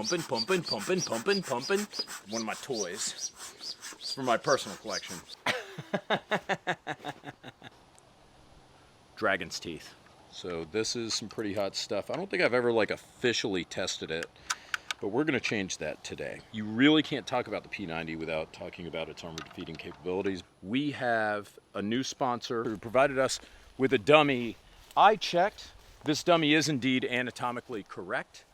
pumping. One of my toys. It's for my personal collection. Dragon's teeth. So this is some pretty hot stuff. I don't think I've ever like officially tested it, but we're gonna change that today. You really can't talk about the P90 without talking about its armor defeating capabilities. We have a new sponsor who provided us with a dummy. I checked, this dummy is indeed anatomically correct,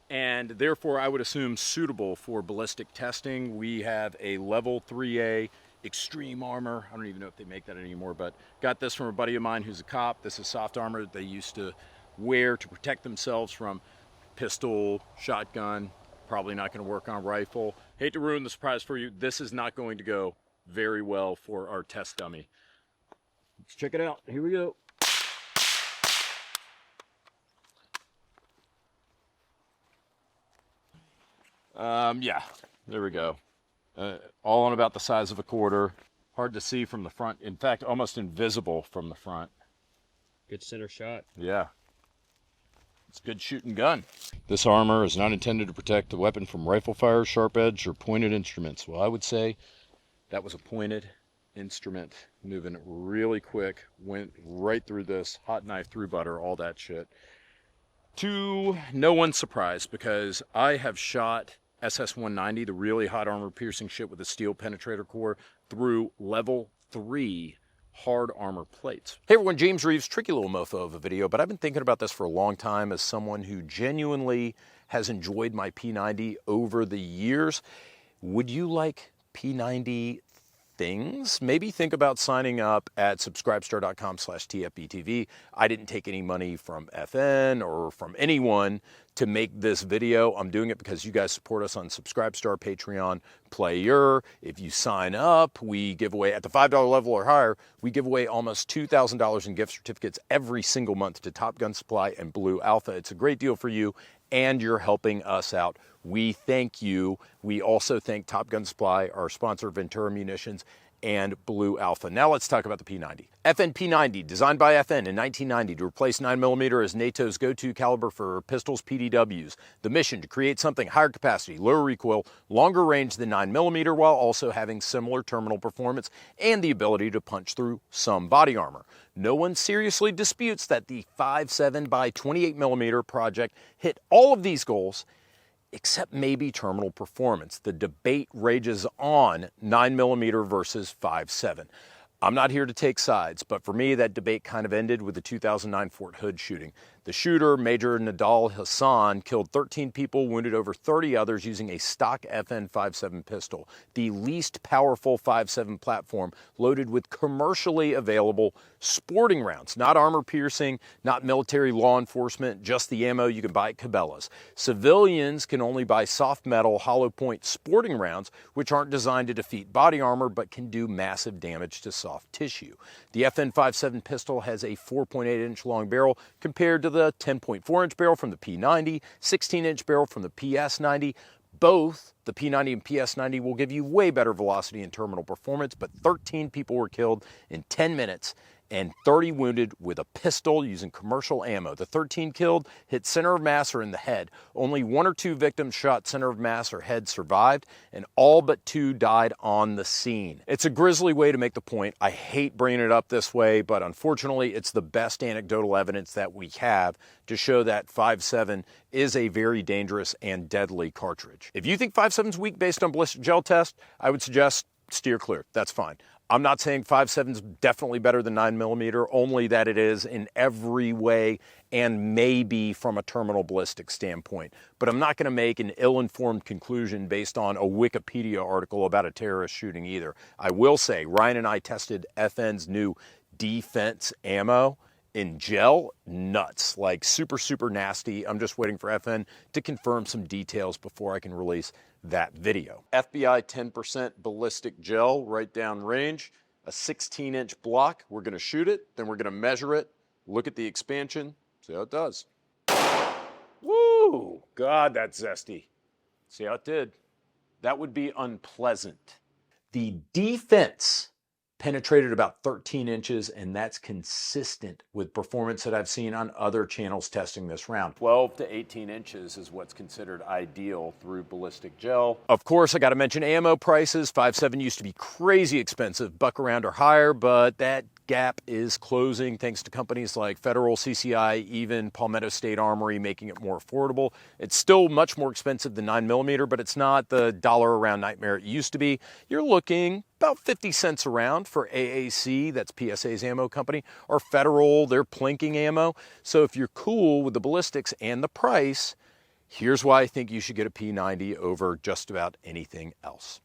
and therefore I would assume suitable for ballistic testing. We have a level 3A extreme armor. I don't even know if they make that anymore, but got this from a buddy of mine who's a cop. This is soft armor they used to wear to protect themselves from pistol, shotgun. Probably not going to work on a rifle. Hate to ruin the surprise for you. This is not going to go very well for our test dummy. Let's check it out. Here we go. Yeah, there we go. All on about the size of a quarter. Hard to see from the front. In fact, almost invisible from the front. Good center shot. Yeah. It's a good shooting gun. This armor is not intended to protect the weapon from rifle fire, sharp edge, or pointed instruments. Well, I would say that was a pointed instrument. Moving really quick. Went right through this. Hot knife through butter, all that shit. To no one's surprise, because I have shot SS-190, the really hot armor piercing shit with a steel penetrator core, through level 3 hard armor plates. Hey everyone, James Reeves, tricky little mofo of a video, but I've been thinking about this for a long time as someone who genuinely has enjoyed my P90 over the years. Would you like P90 things? Maybe think about signing up at subscribestar.com/tfbtv. I didn't take any money from FN or from anyone to make this video. I'm doing it because you guys support us on Subscribestar, Patreon, Player. If you sign up, we give away at the $5 level or higher, we give away almost $2,000 in gift certificates every single month to Top Gun Supply and Blue Alpha. It's a great deal for you, and you're helping us out. We thank you. We also thank Top Gun Supply, our sponsor, Ventura Munitions, and Blue Alpha. Now let's talk about the P90. FN P90, designed by FN in 1990 to replace 9mm as NATO's go-to caliber for pistols, PDWs. The mission, to create something higher capacity, lower recoil, longer range than 9mm, while also having similar terminal performance and the ability to punch through some body armor. No one seriously disputes that the 5.7 by 28mm project hit all of these goals, except maybe terminal performance. The debate rages on 9mm versus 5.7. I'm not here to take sides, but for me, that debate kind of ended with the 2009 Fort Hood shooting. The shooter, Major Nadal Hassan, killed 13 people, wounded over 30 others using a stock FN 5.7 pistol, the least powerful 5.7 platform, loaded with commercially available sporting rounds, not armor piercing, not military law enforcement, just the ammo you can buy at Cabela's. Civilians can only buy soft metal hollow point sporting rounds, which aren't designed to defeat body armor, but can do massive damage to soft tissue. The FN 5.7 pistol has a 4.8-inch long barrel compared to the 10.4-inch barrel from the P90, 16-inch barrel from the PS90. Both the P90 and PS90 will give you way better velocity and terminal performance, but 13 people were killed in 10 minutes and 30 wounded with a pistol using commercial ammo. The 13 killed hit center of mass or in the head. Only 1 or 2 victims shot center of mass or head survived, and all but 2 died on the scene. It's a grisly way to make the point. I hate bringing it up this way, but unfortunately, it's the best anecdotal evidence that we have to show that 5.7 is a very dangerous and deadly cartridge. If you think 5.7's weak based on ballistic gel test, I would suggest steer clear. That's fine. I'm not saying 5.7 is definitely better than 9mm, only that it is in every way and maybe from a terminal ballistic standpoint. But I'm not going to make an ill-informed conclusion based on a Wikipedia article about a terrorist shooting either. I will say, Ryan and I tested FN's new defense ammo in gel. Nuts. Like super, super nasty. I'm just waiting for FN to confirm some details before I can release that video. FBI 10% ballistic gel right down range, a 16-inch block. We're going to shoot it, then we're going to measure it, look at the expansion, see how it does. Woo! God, that's zesty. See how it did. That would be unpleasant. The defense penetrated about 13 inches, and that's consistent with performance that I've seen on other channels testing this round. 12 to 18 inches is what's considered ideal through ballistic gel. Of course, I got to mention ammo prices. 5.7 used to be crazy expensive, buck around or higher, but that gap is closing thanks to companies like Federal, CCI, even Palmetto State Armory making it more affordable. It's still much more expensive than 9mm, but it's not the dollar around nightmare it used to be. You're looking about 50 cents around for AAC, that's PSA's ammo company, or Federal, they're plinking ammo. So if you're cool with the ballistics and the price, here's why I think you should get a P90 over just about anything else.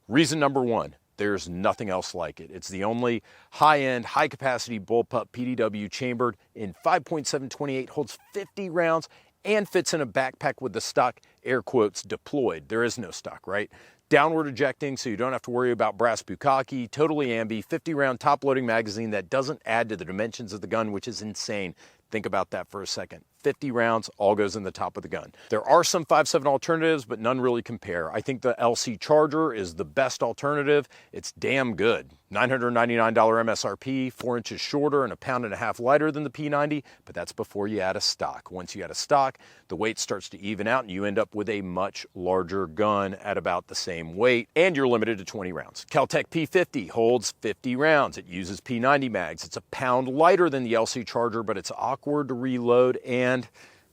Reason number one, there's nothing else like it. It's the only high-end, high-capacity bullpup PDW chambered in 5.728, holds 50 rounds, and fits in a backpack with the stock, air quotes, deployed. There is no stock, right? Downward ejecting, so you don't have to worry about brass bukkake, totally ambi, 50-round top-loading magazine that doesn't add to the dimensions of the gun, which is insane. Think about that for a second. 50 rounds, all goes in the top of the gun. There are some 5.7 alternatives, but none really compare. I think the LC Charger is the best alternative. It's damn good. $999 MSRP, 4 inches shorter and 1.5 pounds lighter than the P90, but that's before you add a stock. Once you add a stock, the weight starts to even out and you end up with a much larger gun at about the same weight, and you're limited to 20 rounds. Kel-Tec P50 holds 50 rounds. It uses P90 mags. It's 1 pound lighter than the LC Charger, but it's awkward to reload, and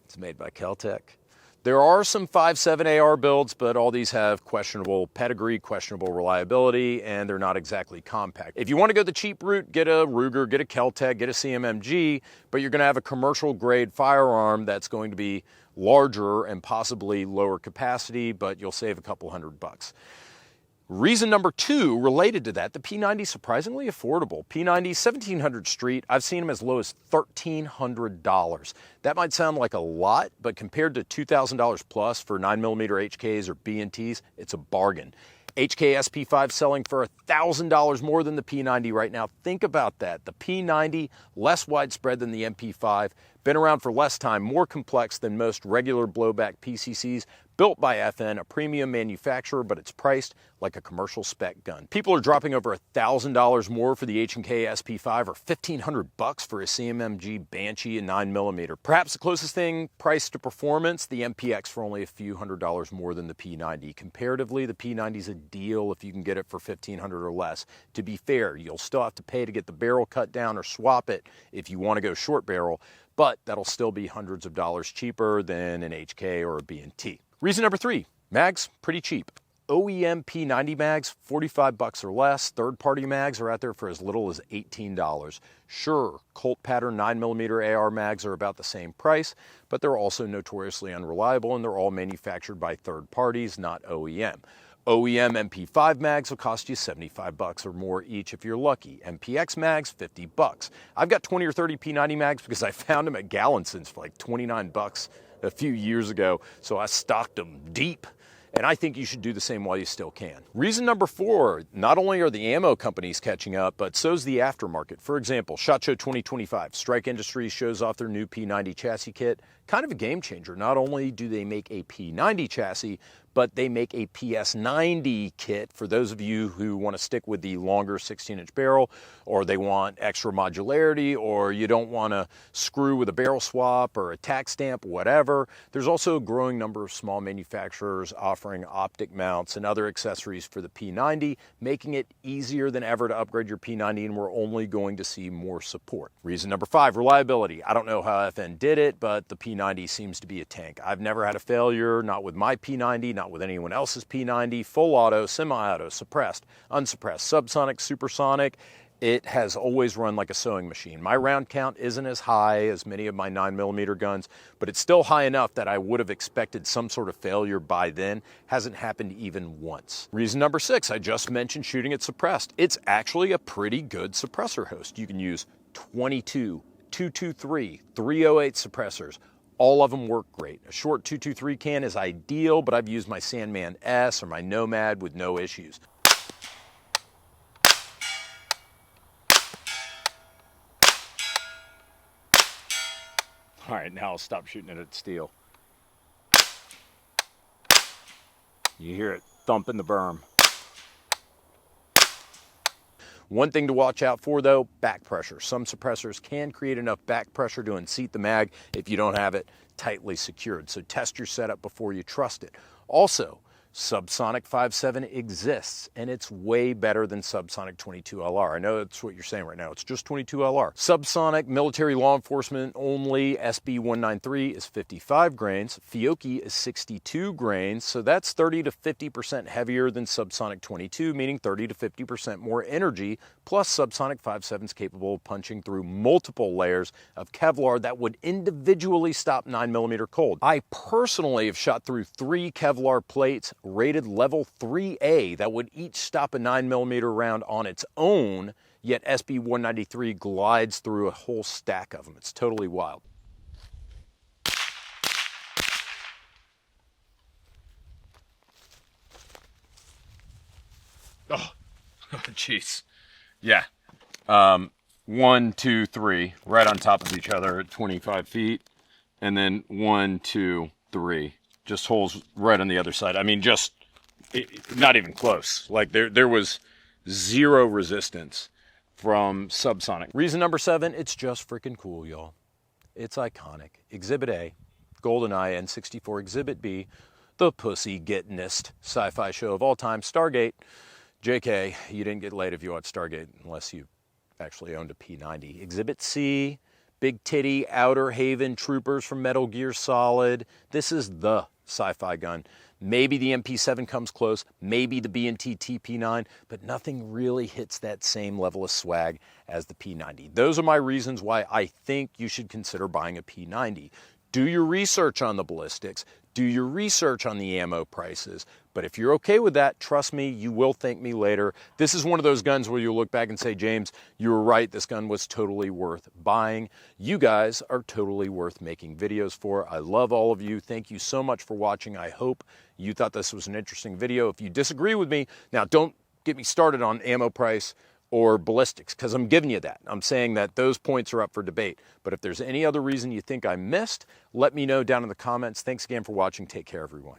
it's made by Kel-Tec. There are some 5.7 AR builds, but all these have questionable pedigree, questionable reliability, and they're not exactly compact. If you want to go the cheap route, get a Ruger, get a Kel-Tec, get a CMMG, but you're going to have a commercial grade firearm that's going to be larger and possibly lower capacity, but you'll save a couple $100. Reason number two, related to that, the P90 is surprisingly affordable. P90, 1700 street, I've seen them as low as $1,300. That might sound like a lot, but compared to $2,000 plus for 9mm HKs or B&Ts, it's a bargain. HK SP5 selling for $1,000 more than the P90 right now. Think about that. The P90, less widespread than the MP5, been around for less time, more complex than most regular blowback PCCs, built by FN, a premium manufacturer, but it's priced like a commercial spec gun. People are dropping over $1,000 more for the H&K SP5 or $1,500 for a CMMG Banshee and 9mm. Perhaps the closest thing price to performance, the MPX for only a few $100 more than the P90. Comparatively, the P90 is a deal if you can get it for $1,500 or less. To be fair, you'll still have to pay to get the barrel cut down or swap it if you want to go short barrel, but that'll still be hundreds of dollars cheaper than an HK or a B&T. Reason number three, mags, pretty cheap. OEM P90 mags, $45 or less. Third-party mags are out there for as little as $18. Sure, Colt pattern 9mm AR mags are about the same price, but they're also notoriously unreliable, and they're all manufactured by third parties, not OEM. OEM MP5 mags will cost you $75 or more each if you're lucky. MPX mags, $50. I've got 20 or 30 P90 mags because I found them at Gallinson's for like $29 a few years ago, so I stocked them deep. And I think you should do the same while you still can. Reason number four, not only are the ammo companies catching up, but so's the aftermarket. For example, SHOT Show 2025, Strike Industries shows off their new P90 chassis kit. Kind of a game changer. Not only do they make a P90 chassis, but they make a PS90 kit for those of you who want to stick with the longer 16-inch barrel, or they want extra modularity, or you don't want to screw with a barrel swap or a tack stamp, whatever. There's also a growing number of small manufacturers offering optic mounts and other accessories for the P90, making it easier than ever to upgrade your P90, and we're only going to see more support. Reason number five, reliability. I don't know how FN did it, but the P90 seems to be a tank. I've never had a failure, not with my P90, not with anyone else's P90, full auto, semi-auto, suppressed, unsuppressed, subsonic, supersonic. It has always run like a sewing machine. My round count isn't as high as many of my 9mm guns, but it's still high enough that I would have expected some sort of failure by then. Hasn't happened even once. Reason number six, I just mentioned shooting it suppressed. It's actually a pretty good suppressor host. You can use 22, 223, 308 suppressors. All of them work great. A short 223 can is ideal, but I've used my Sandman S or my Nomad with no issues. All right, now I'll stop shooting it at steel. You hear it thumping the berm. One thing to watch out for though, back pressure. Some suppressors can create enough back pressure to unseat the mag if you don't have it tightly secured. So test your setup before you trust it. Also, Subsonic 5.7 exists, and it's way better than Subsonic 22LR. I know that's what you're saying right now. It's just 22LR. Subsonic military law enforcement only SB193 is 55 grains. Fiocchi is 62 grains, so that's 30 to 50% heavier than Subsonic 22, meaning 30 to 50% more energy. Plus, Subsonic 5.7 is capable of punching through multiple layers of Kevlar that would individually stop 9mm cold. I personally have shot through 3 Kevlar plates rated level 3A that would each stop a 9mm round on its own, yet SB193 glides through a whole stack of them. It's totally wild. Oh, jeez. Yeah. 1, 2, 3, right on top of each other at 25 feet. And then 1, 2, 3. Just holes right on the other side. I mean, just not even close. Like there was zero resistance from Subsonic. Reason number 7, it's just freaking cool, y'all. It's iconic. Exhibit A, GoldenEye N64. Exhibit B, the pussy-gettingest sci-fi show of all time, Stargate. JK, you didn't get laid if you watched Stargate unless you actually owned a P90. Exhibit C, big titty Outer Haven troopers from Metal Gear Solid. This is the sci-fi gun. Maybe the MP7 comes close, maybe the B&T TP9, but nothing really hits that same level of swag as the P90. Those are my reasons why I think you should consider buying a P90. Do your research on the ballistics, do your research on the ammo prices, but if you're okay with that, trust me, you will thank me later. This is one of those guns where you'll look back and say, James, you were right, this gun was totally worth buying. You guys are totally worth making videos for. I love all of you. Thank you so much for watching. I hope you thought this was an interesting video. If you disagree with me, now don't get me started on ammo price or ballistics, because I'm giving you that. I'm saying that those points are up for debate. But if there's any other reason you think I missed, let me know down in the comments. Thanks again for watching. Take care, everyone.